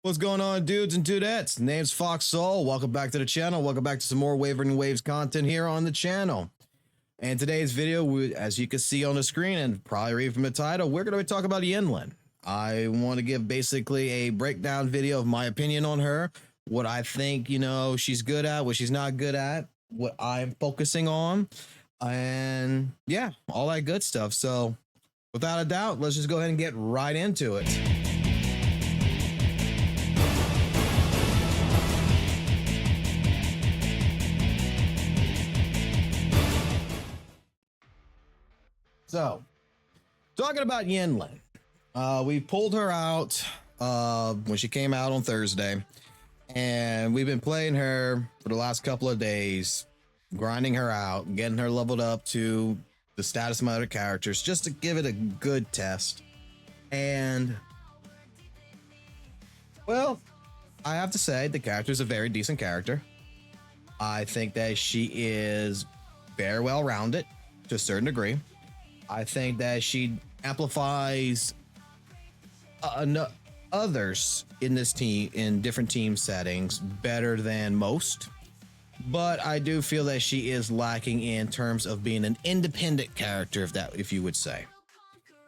What's going on, dudes and dudettes? Name's FOXSOL. Welcome back to the channel. Welcome back to some more Wuthering Waves content here on the channel. And today's video, as you can see on the screen and probably read from the title, we're going to be talking about Yinlin. I want to give basically a breakdown video of my opinion on her, what I think, she's good at, what she's not good at, what I'm focusing on, and yeah, all that good stuff. So without a doubt, let's just go ahead and get right into it. So, talking about Yinlin, we pulled her out when she came out on Thursday, and we've been playing her for the last couple of days, grinding her out, getting her leveled up to the status of my other characters, just to give it a good test. And, well, I have to say, the character is a very decent character. I think that she is very well rounded to a certain degree. I think that she amplifies others in this team, in different team settings, better than most. But I do feel that she is lacking in terms of being an independent character, if you would say.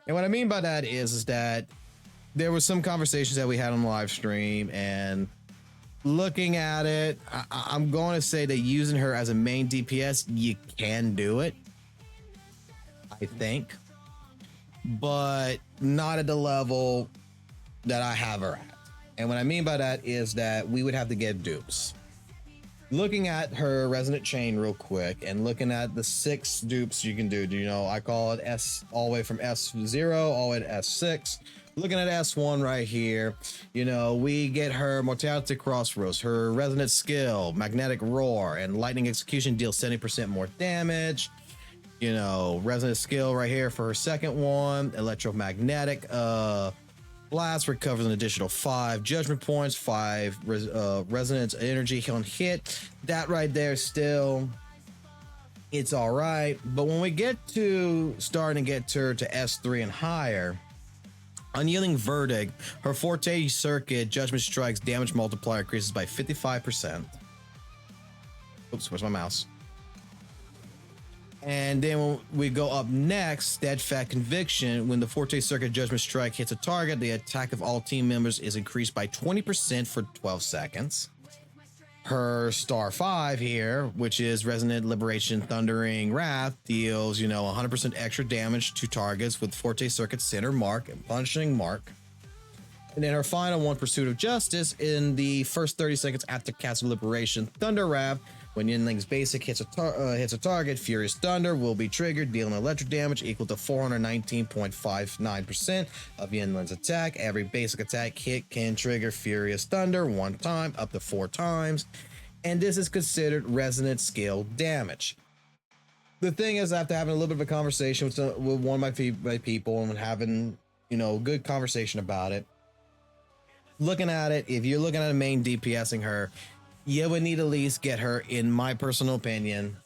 And what I mean by that is that there was some conversations that we had on the live stream, and looking at it, I'm going to say that using her as a main DPS, you can do it, I think, but not at the level that I have her at. And what I mean by that is that we would have to get dupes. Looking at her resonant chain real quick and looking at the 6 dupes you can do, I call it S all the way from S0 all the way to S6. Looking at S1 right here, we get her Mortality Crossroads, her resonant skill, magnetic roar, and lightning execution deals 70% more damage. Resonant skill right here for her second one. Electromagnetic blast recovers an additional 5 judgment points, 5 resonance energy on hit. That right there, still, it's all right. But when we get to starting to get her to S3 and higher, Unyielding Verdict, her Forte Circuit Judgment Strike's damage multiplier increases by 55%. Oops, where's my mouse? And then when we go up next, Steadfast Conviction. When the Forte Circuit Judgment Strike hits a target, the attack of all team members is increased by 20% for 12 seconds. Her Star 5 here, which is Resonant Liberation Thundering Wrath, deals, 100% extra damage to targets with Forte Circuit Center Mark and Punishing Mark. And then her final one, Pursuit of Justice, in the first 30 seconds after casting Liberation Thunder Wrath. When Yinlin's basic hits a target, Furious Thunder will be triggered, dealing electric damage equal to 419.59% of Yinlin's attack. Every basic attack hit can trigger Furious Thunder 1 time, up to 4 times, and this is considered resonant skill damage. The thing is, after having a little bit of a conversation with one of my people and having, a good conversation about it, looking at it, if you're looking at a main DPSing her, you would need at least get her, in my personal opinion,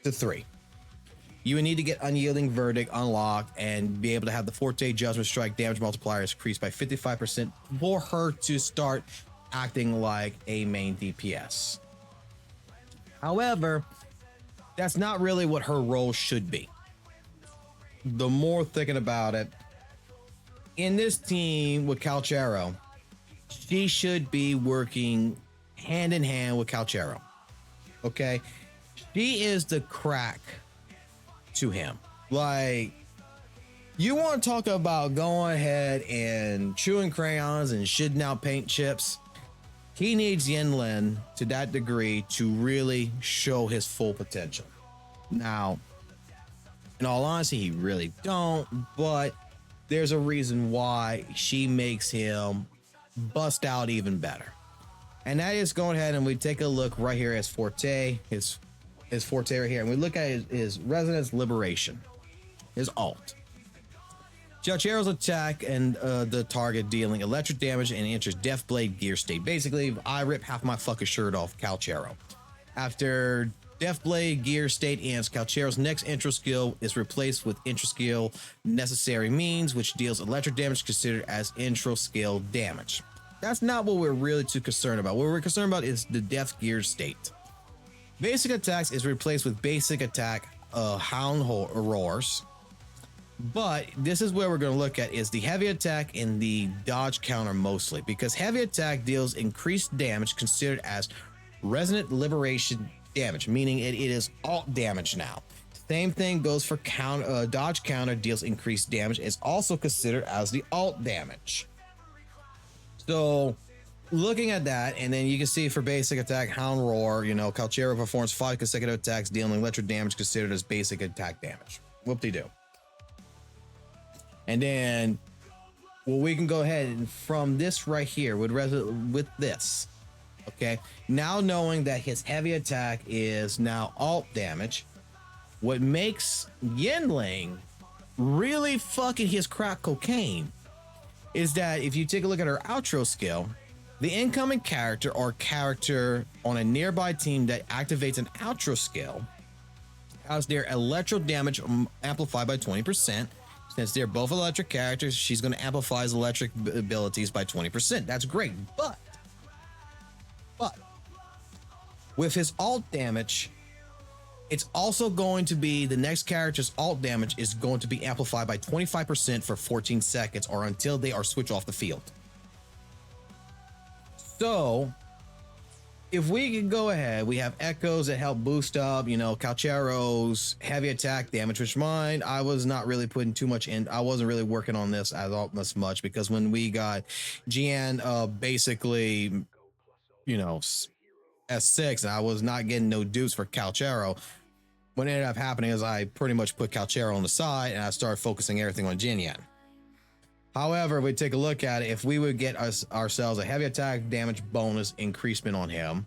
to 3. You would need to get Unyielding Verdict unlocked and be able to have the Forte Judgment Strike damage multipliers increased by 55% for her to start acting like a main DPS. However, that's not really what her role should be. The more thinking about it, in this team with Calchero, she should be working hand in hand with Calchero. Okay, she is the crack to him. Like, you want to talk about going ahead and chewing crayons and shitting out paint chips? He needs Yinlin to that degree to really show his full potential. Now, in all honesty, he really don't, but there's a reason why she makes him bust out even better. And that is going ahead and we take a look right here as Forte, his Forte right here, and we look at his Resonance Liberation, his alt. Calchero's attack and the target dealing electric damage and enters Deathblade gear state. Basically, I rip half my fucking shirt off Calchero. After Deathblade gear state ends, Calchero's next intro skill is replaced with intro skill Necessary Means, which deals electric damage considered as intro skill damage. that's not what we're really too concerned about. What we're concerned about is the death gear state. Basic attacks is replaced with basic attack hound roars. But this is where we're going to look at is the heavy attack and the dodge counter mostly, because heavy attack deals increased damage considered as resonant liberation damage, meaning it is alt damage now. Same thing goes for dodge counter deals increased damage. It's also considered as the alt damage. So looking at that, and then you can see for basic attack, Hound Roar, you know, Calchero performs 5 consecutive attacks dealing electric damage considered as basic attack damage. Whoop-de-doo. And then, well, we can go ahead and from this right here with this, okay? Now knowing that his heavy attack is now alt damage, what makes Yinlin really fucking his crack cocaine is that if you take a look at her outro skill, the incoming character or character on a nearby team that activates an outro skill has their electro damage amplified by 20%. Since they're both electric characters, she's going to amplify his electric abilities by 20%. That's great. But with his alt damage, it's also going to be the next character's alt damage is going to be amplified by 25% for 14 seconds or until they are switched off the field. So if we can go ahead, we have echoes that help boost up, you know, Calchero's heavy attack damage, which mine, I was not really putting too much in. I wasn't really working on this as much because when we got Jiyan basically, you know, S6, and I was not getting no dupes for Calchero. What ended up happening is I pretty much put Calchero on the side and I started focusing everything on Jiyan. However, if we take a look at it, if we would get ourselves a heavy attack damage bonus increasement on him,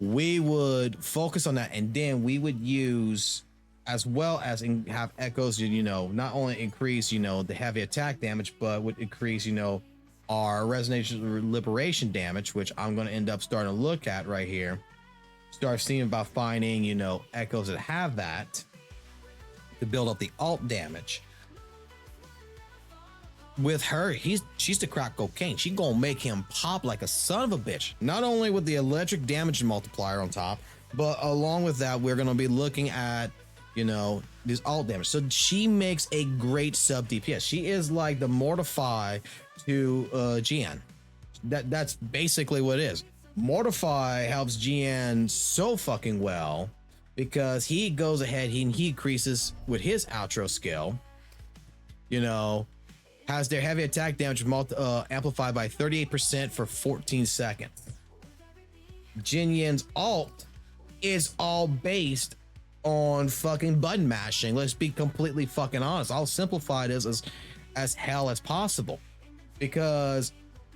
we would focus on that, and then we would use, as well as have echoes, you know, not only increase, you know, the heavy attack damage, but would increase, you know, our resonance liberation damage, which I'm going to end up starting to look at right here. Start seeing about finding, you know, echoes that have that to build up the alt damage. With her, she's the crack cocaine. She gonna make him pop like a son of a bitch. Not only with the electric damage multiplier on top, but along with that, we're gonna be looking at, you know, this alt damage. So she makes a great sub DPS. She is like the Mortify to Jiyan. That's basically what it is. Mortify helps Jiyan so fucking well because he goes ahead, he increases with his outro skill, you know, has their heavy attack damage amplified by 38% for 14 seconds. Jinyan's alt is all based on fucking button mashing. Let's be completely fucking honest. I'll simplify this as hell as possible, because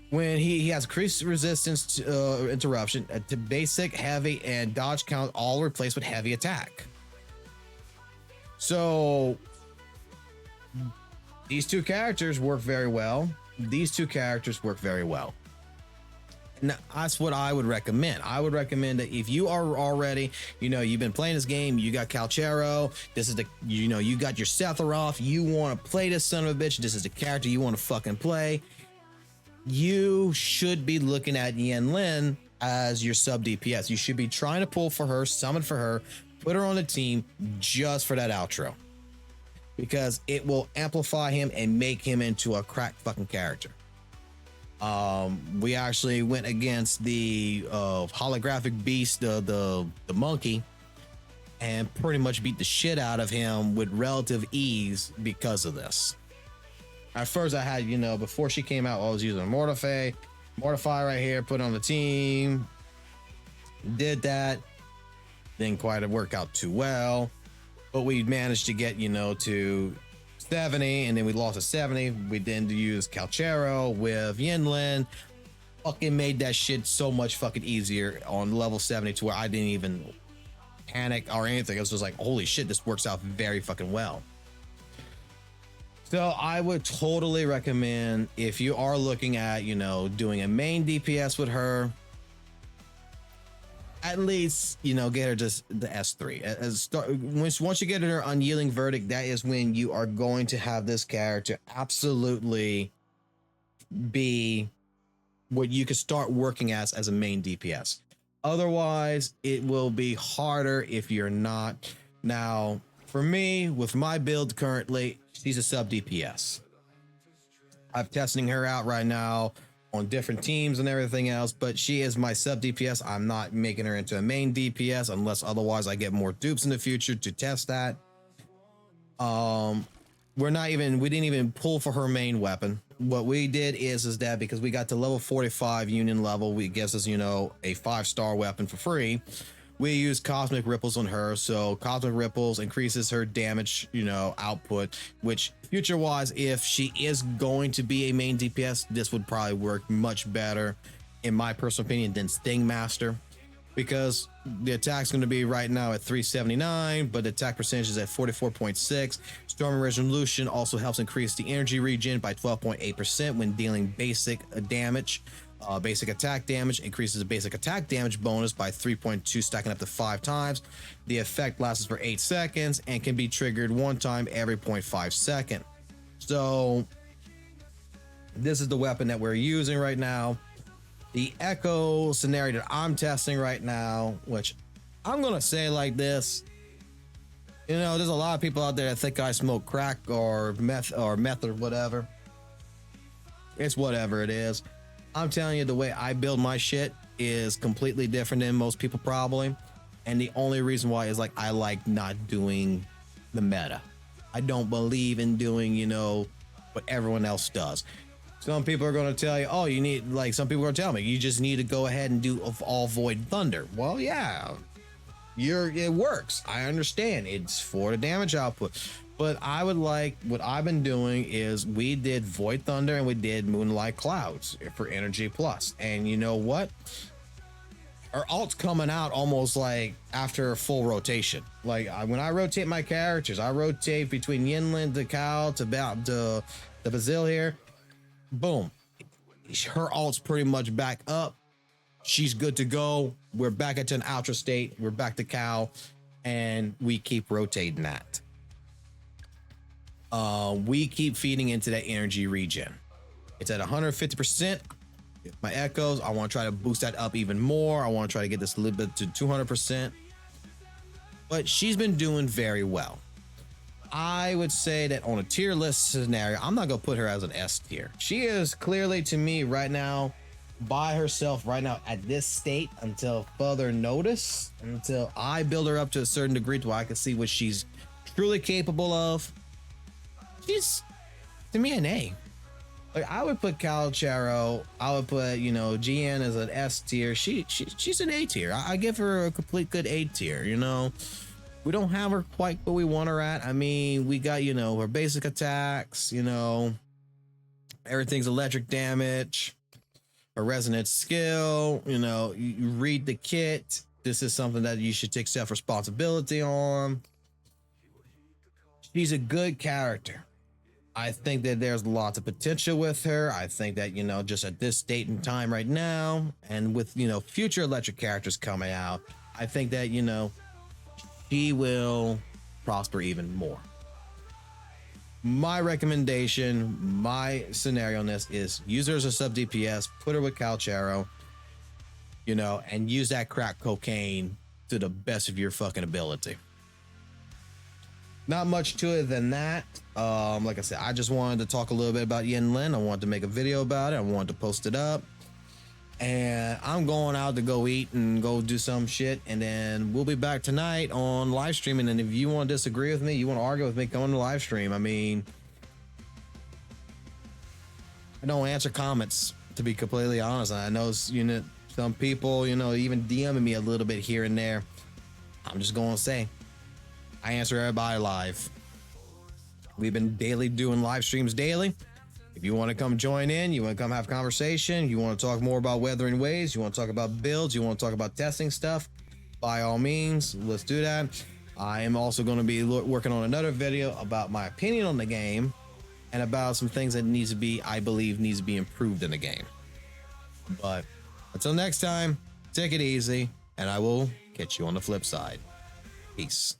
when he has increased resistance to interruption to basic, heavy, and dodge count, all replaced with heavy attack. So these two characters work very well. These two characters work very well. And that's what I would recommend. I would recommend that if you are already, you know, you've been playing this game, you got Calchero, this is the, you know, you got your Sephiroth, you want to play this son of a bitch, this is the character you want to fucking play, you should be looking at Yinlin as your sub DPS. You should be trying to pull for her, summon for her, put her on the team just for that outro, because it will amplify him and make him into a crack fucking character. We actually went against the holographic beast, the monkey, and pretty much beat the shit out of him with relative ease because of this. At first I had, you know, before she came out, I was using Mortify right here, put on the team, did that, didn't quite work out too well, but we managed to get, you know, to 70, and then we lost to 70. We then use Calchero with Yinlin. Fucking made that shit so much fucking easier on level 70 to where I didn't even panic or anything. It was just like, holy shit, this works out very fucking well. So I would totally recommend, if you are looking at, you know, doing a main DPS with her, at least, you know, get her just the S3. Once you get her Unyielding Verdict, that is when you are going to have this character absolutely be what you could start working as a main DPS. Otherwise, it will be harder if you're not. Now, for me, with my build currently, she's a sub DPS. I'm testing her out right now on different teams and everything else, but she is my sub DPS. I'm not making her into a main DPS unless otherwise I get more dupes in the future to test that. We didn't even pull for her main weapon. What we did is that because we got to level 45 union level, we gives us, you know, a 5-star weapon for free. We use Cosmic Ripples on her. So Cosmic Ripples increases her damage, you know, output, which future wise, if she is going to be a main DPS, this would probably work much better, in my personal opinion, than Sting Master. Because the attack's going to be right now at 379, but the attack percentage is at 44.6. Storm Resolution also helps increase the energy regen by 12.8% when dealing basic damage. Basic attack damage increases the basic attack damage bonus by 3.2, stacking up to 5 times. The effect lasts for 8 seconds and can be triggered 1 time every 0.5 seconds. So this is the weapon that we're using right now. The Echo scenario that I'm testing right now, which I'm gonna say like this, you know, there's a lot of people out there that think I smoke crack or meth or whatever. It's whatever it is. I'm telling you, the way I build my shit is completely different than most people probably. And the only reason why is like I like not doing the meta. I don't believe in doing, you know, what everyone else does. Some people are going to tell you, oh, you need, like, some people are going to tell me, you just need to go ahead and do all Void Thunder. Well, yeah, it works. I understand. It's for the damage output. But I would like, what I've been doing is we did Void Thunder and we did Moonlight Clouds for Energy Plus. And you know what? Our alt's coming out almost like after a full rotation. Like when I rotate my characters, I rotate between Yinlin, the Cow, to about the Bazil here. Boom, her alt's pretty much back up. She's good to go. We're back into an ultra state. We're back to Cow, and we keep rotating that. We keep feeding into that energy regen. It's at 150%. My echoes, I want to try to boost that up even more. I want to try to get this a little bit to 200%. But she's been doing very well. I would say that on a tier list scenario, I'm not going to put her as an S tier. She is clearly, to me right now, by herself right now at this state until further notice, until I build her up to a certain degree to where I can see what she's truly capable of. She's, to me, an A. Like, I would put Calchero, I would put, you know, Jiyan as an S tier. She's an A tier. I give her a complete good A tier, you know. We don't have her quite where we want her at. I mean, we got, you know, her basic attacks, you know, everything's electric damage, her resonance skill, you know, you read the kit. This is something that you should take self-responsibility on. She's a good character. I think that there's lots of potential with her. I think that, you know, just at this date and time right now, and with, you know, future electric characters coming out, I think that, you know, she will prosper even more. My recommendation, my scenario on this is use her as a sub DPS, put her with Calchero, you know, and use that crack cocaine to the best of your fucking ability. Not much to it than that. Like I said, I just wanted to talk a little bit about Yinlin. I wanted to make a video about it. I wanted to post it up. And I'm going out to go eat and go do some shit. And then we'll be back tonight on live streaming. And if you want to disagree with me, you want to argue with me, come on the live stream. I mean, I don't answer comments, to be completely honest. I know, you know, some people, you know, even DMing me a little bit here and there. I'm just going to say, I answer everybody live. We've been doing live streams daily. If you want to come join in, you want to come have a conversation, you want to talk more about Wuthering Waves, you want to talk about builds, you want to talk about testing stuff, by all means, let's do that. I am also going to be working on another video about my opinion on the game and about some things that needs to be, I believe, needs to be improved in the game. But until next time, take it easy, and I will catch you on the flip side. Peace.